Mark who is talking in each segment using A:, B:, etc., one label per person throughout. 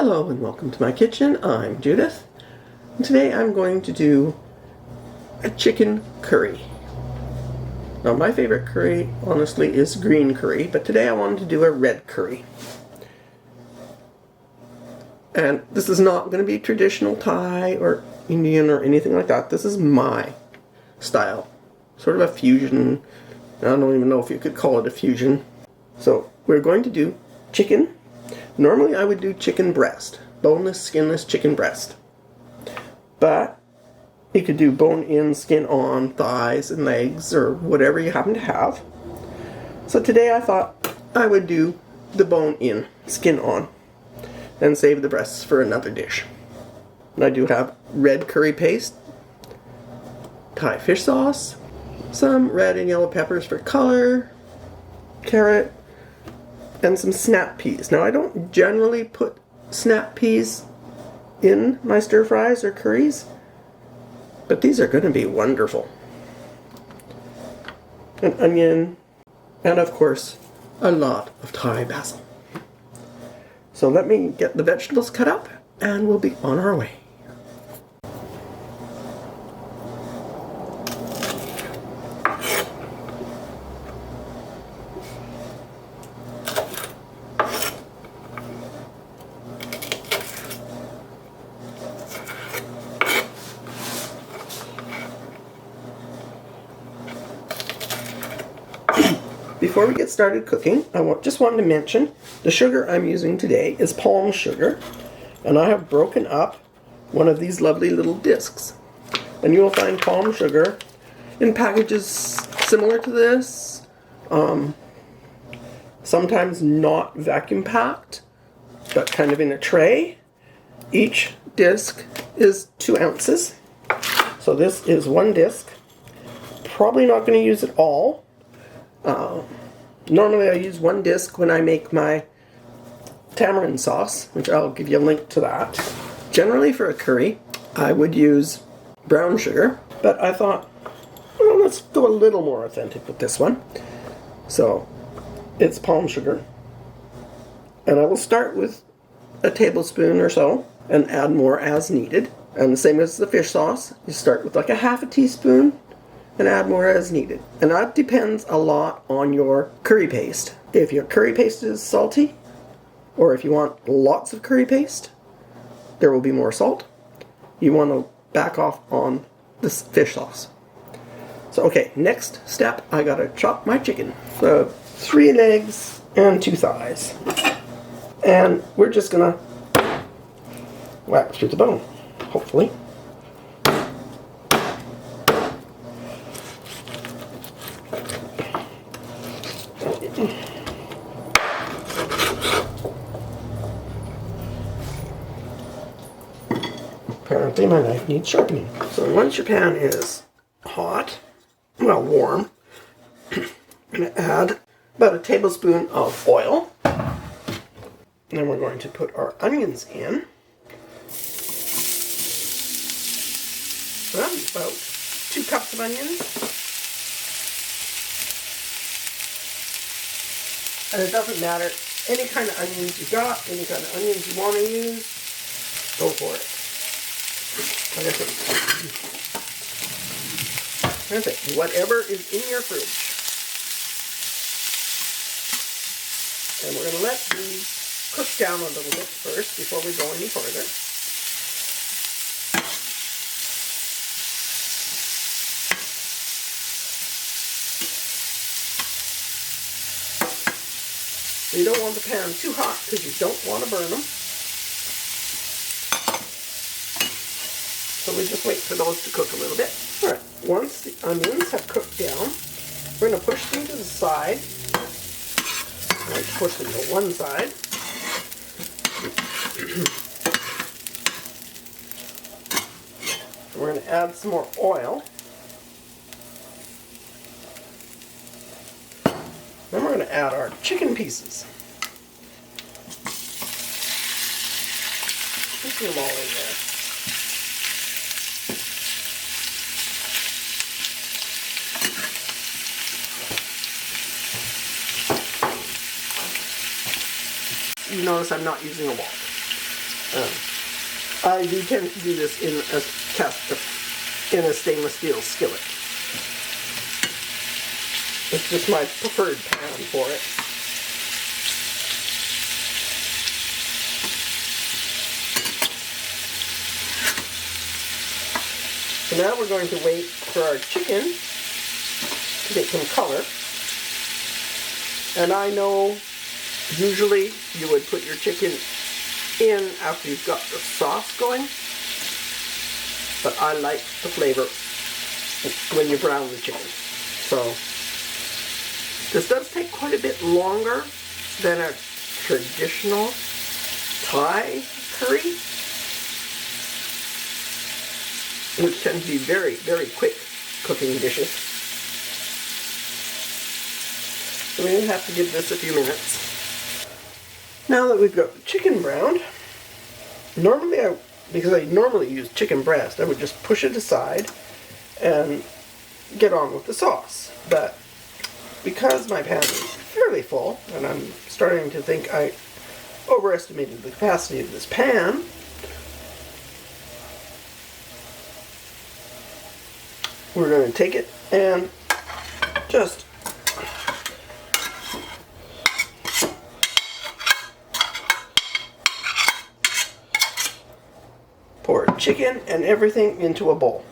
A: Hello and welcome to my kitchen. I'm Judith. And today I'm going to do a chicken curry. Now my favorite curry, honestly, is green curry, but today I wanted to do a red curry. And this is not going to be traditional Thai or Indian or anything like that. This is my style. Sort of a fusion. I don't even know if you could call it a fusion. So we're going to do chicken. Normally I would do chicken breast, boneless, skinless chicken breast. But you could do bone-in, skin-on, thighs and legs, or whatever you happen to have. So today I thought I would do the bone-in, skin-on, and save the breasts for another dish. And I do have red curry paste, Thai fish sauce, some red and yellow peppers for color, carrot, and some snap peas. Now I don't generally put snap peas in my stir fries or curries, but these are going to be wonderful. An onion, and of course a lot of Thai basil. So let me get the vegetables cut up and we'll be on our way. Before we get started cooking, I just wanted to mention the sugar I'm using today is palm sugar, and I have broken up one of these lovely little discs. And you will find palm sugar in packages similar to this, sometimes not vacuum packed, but kind of in a tray. Each disc is 2 ounces, so this is 1 disc. Probably not going to use it all. Normally I use 1 disc when I make my tamarind sauce, which I'll give you a link to that. Generally for a curry, I would use brown sugar, but I thought, well, let's go a little more authentic with this one. So it's palm sugar. And I will start with a tablespoon or so and add more as needed. And the same as the fish sauce, you start with like a half a teaspoon and add more as needed. And that depends a lot on your curry paste. If your curry paste is salty, or if you want lots of curry paste, there will be more salt. You want to back off on this fish sauce. So okay, next step, I gotta chop my chicken. So 3 legs and 2 thighs. And we're just gonna whack through the bone, hopefully. Apparently my knife needs sharpening. So once your pan is hot, well, warm, I'm going to add about a tablespoon of oil. And then we're going to put our onions in. About 2 cups of onions. And it doesn't matter, any kind of onions you got, any kind of onions you want to use, go for it. Like I said, whatever is in your fridge. And we're going to let these cook down a little bit first before we go any further. So you don't want the pan too hot because you don't want to burn them. So we just wait for those to cook a little bit. Alright, once the onions have cooked down, we're going to push them to the side. I like to push them to one side. We're going to add some more oil. Then we're going to add our chicken pieces. Put them all in there. You notice I'm not using a wok. I do tend to do this in a stainless steel skillet. It's just my preferred pan for it. So now we're going to wait for our chicken to get some color. And I know usually you would put your chicken in after you've got the sauce going, but I like the flavor when you brown the chicken. So this does take quite a bit longer than a traditional Thai curry, which tend to be very, very quick cooking dishes. So we have to give this a few minutes. Now that we've got the chicken browned, because I normally use chicken breast, I would just push it aside and get on with the sauce. But because my pan is fairly full, and I'm starting to think I overestimated the capacity of this pan, we're going to take it and just pour chicken and everything into a bowl.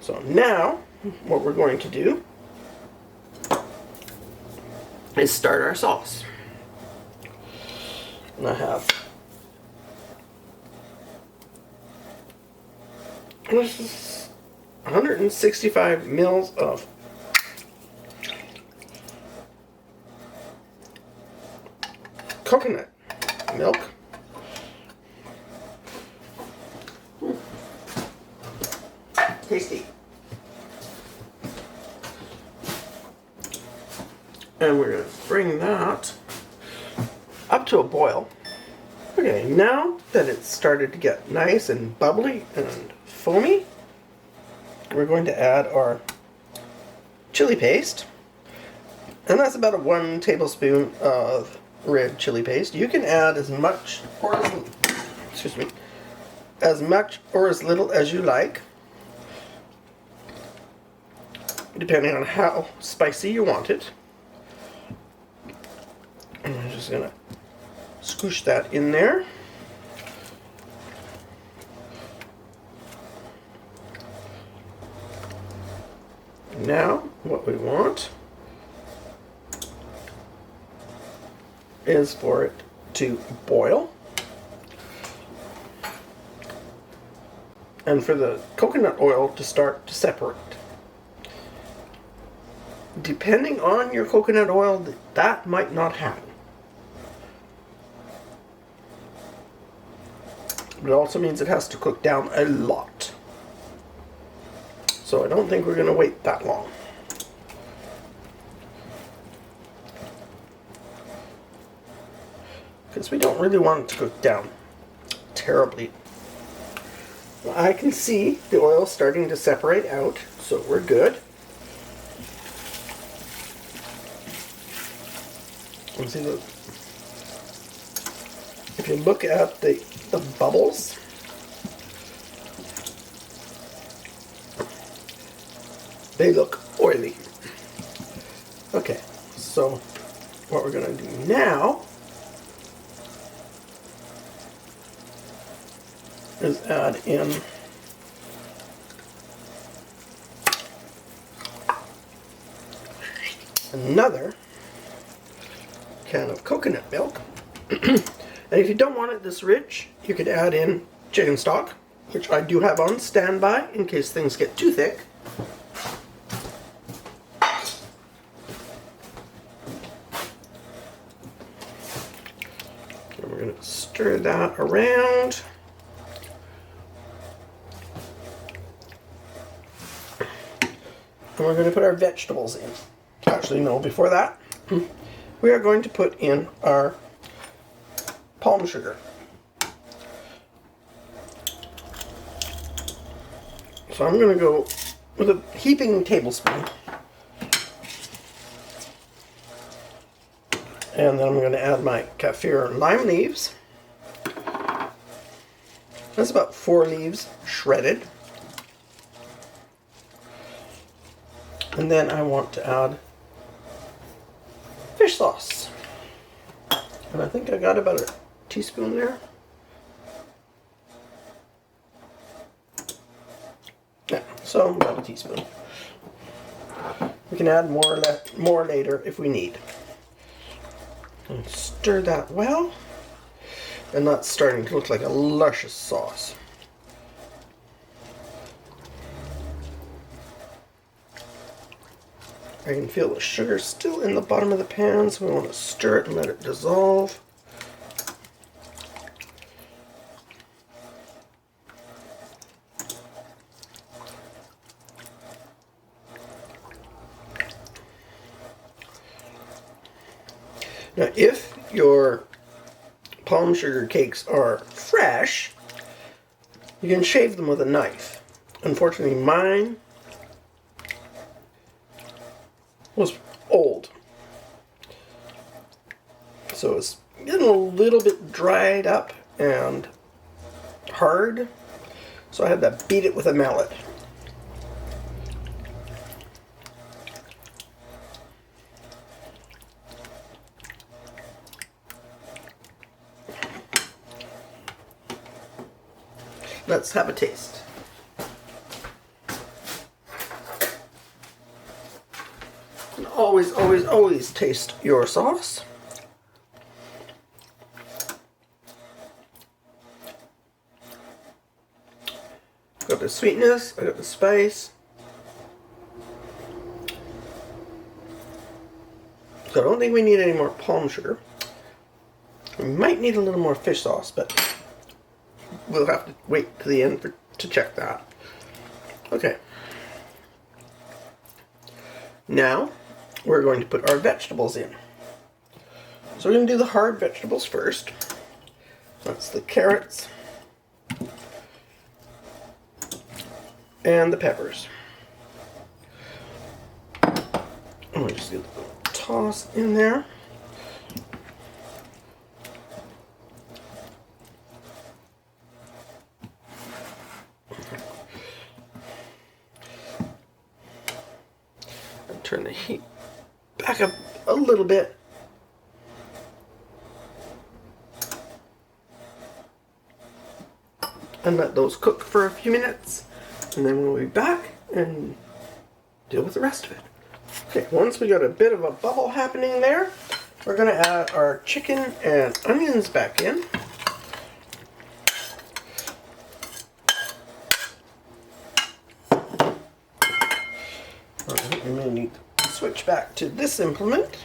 A: So now what we're going to do is start our sauce. And I have this is 165 mils of coconut milk. Tasty. And we're going to bring that up to a boil. Okay, now that it's started to get nice and bubbly and foamy, we're going to add our chili paste. And that's about 1 tablespoon of red chili paste. You can add as much or as little as you like, depending on how spicy you want it. And I'm just going to scoosh that in there. Now, what we want is for it to boil, and for the coconut oil to start to separate. Depending on your coconut oil, that might not happen. But it also means it has to cook down a lot. So I don't think we're going to wait that long. Because we don't really want it to cook down terribly. Well, I can see the oil starting to separate out, so we're good. And see, if you look at the bubbles, they look oily. Okay, so what we're going to do now is add in another can of coconut milk. And if you don't want it this rich, you could add in chicken stock, which I do have on standby in case things get too thick. And we're going to stir that around. And we're going to put our vegetables in. Actually, no, before that, we are going to put in our palm sugar. So I'm going to go with a heaping tablespoon. And then I'm going to add my Kefir Lime Leaves. That's about 4 leaves shredded. And then I want to add fish sauce. And I think I got about a teaspoon there. Yeah, so about a teaspoon. We can add more later if we need. And stir that well. And that's starting to look like a luscious sauce. I can feel the sugar still in the bottom of the pan, so we want to stir it and let it dissolve. Now, if your palm sugar cakes are fresh, you can shave them with a knife. Unfortunately, mine was old, so it's getting a little bit dried up and hard, so I had to beat it with a mallet. Let's have a taste. And always, always, always taste your sauce. Got the sweetness, I got the spice. So I don't think we need any more palm sugar. We might need a little more fish sauce, but we'll have to wait to the end to check that. Okay. Now, we're going to put our vegetables in. So we're going to do the hard vegetables first. That's the carrots and the peppers. And we'll just do a little toss in there. Turn the heat back up a little bit. And let those cook for a few minutes. And then we'll be back and deal with the rest of it. Okay, once we got a bit of a bubble happening there, we're going to add our chicken and onions back in. We may need to switch back to this implement.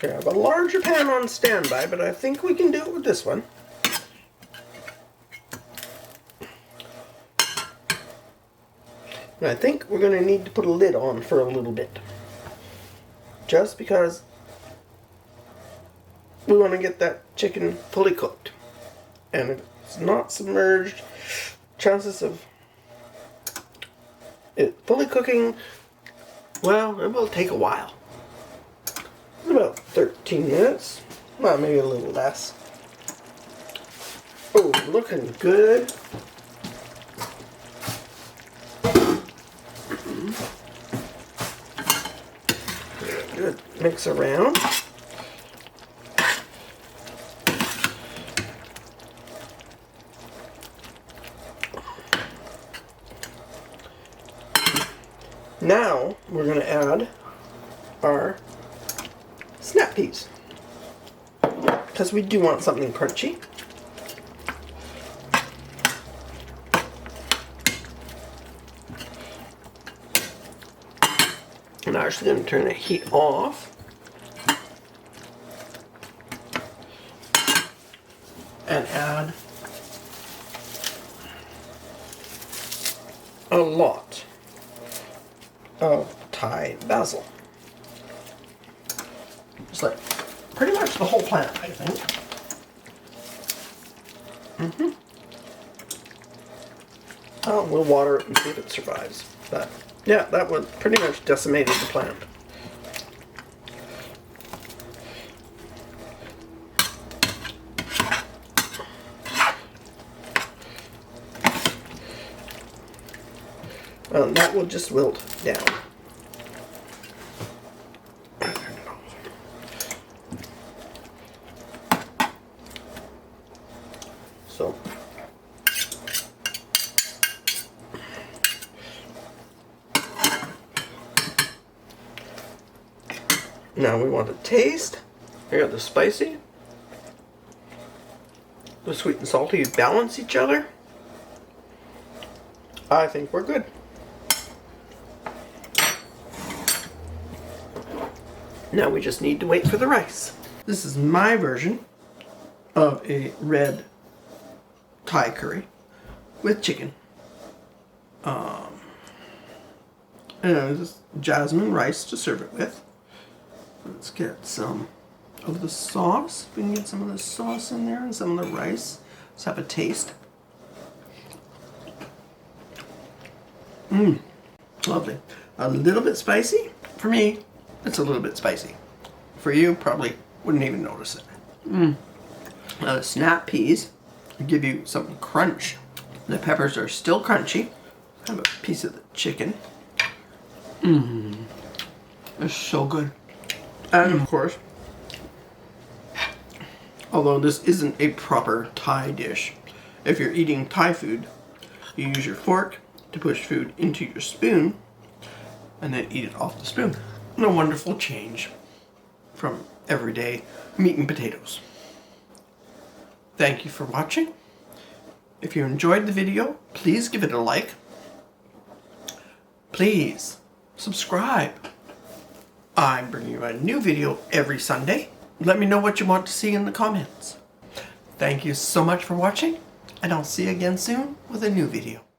A: Okay, I have a larger pan on standby, but I think we can do it with this one. And I think we're going to need to put a lid on for a little bit. Just because we want to get that chicken fully cooked. And if it's not submerged, chances of it fully cooking, well, it will take a while. About 13 minutes. Well, maybe a little less. Oh, looking good. Good. Mix around. Now we're going to add our snap peas, because we do want something crunchy. I'm actually going to turn the heat off and add a lot of Thai basil. Just like pretty much the whole plant, I think. Oh, we'll water it and see if it survives. But yeah, that one pretty much decimated the plant. Well, that will just wilt down. So now we want to taste. We got the spicy, the sweet and salty balance each other. I think we're good. Now we just need to wait for the rice. This is my version of a red Thai curry with chicken. And just jasmine rice to serve it with. Let's get some of the sauce. We can get some of the sauce in there and some of the rice. Let's have a taste. Lovely. A little bit spicy. For me, it's a little bit spicy. For you, probably wouldn't even notice it. The snap peas give you some crunch. The peppers are still crunchy. Have a piece of the chicken. It's so good. And of course, although this isn't a proper Thai dish, if you're eating Thai food, you use your fork to push food into your spoon and then eat it off the spoon. And a wonderful change from everyday meat and potatoes. Thank you for watching. If you enjoyed the video, please give it a like. Please subscribe. I'm bringing you a new video every Sunday. Let me know what you want to see in the comments. Thank you so much for watching, and I'll see you again soon with a new video.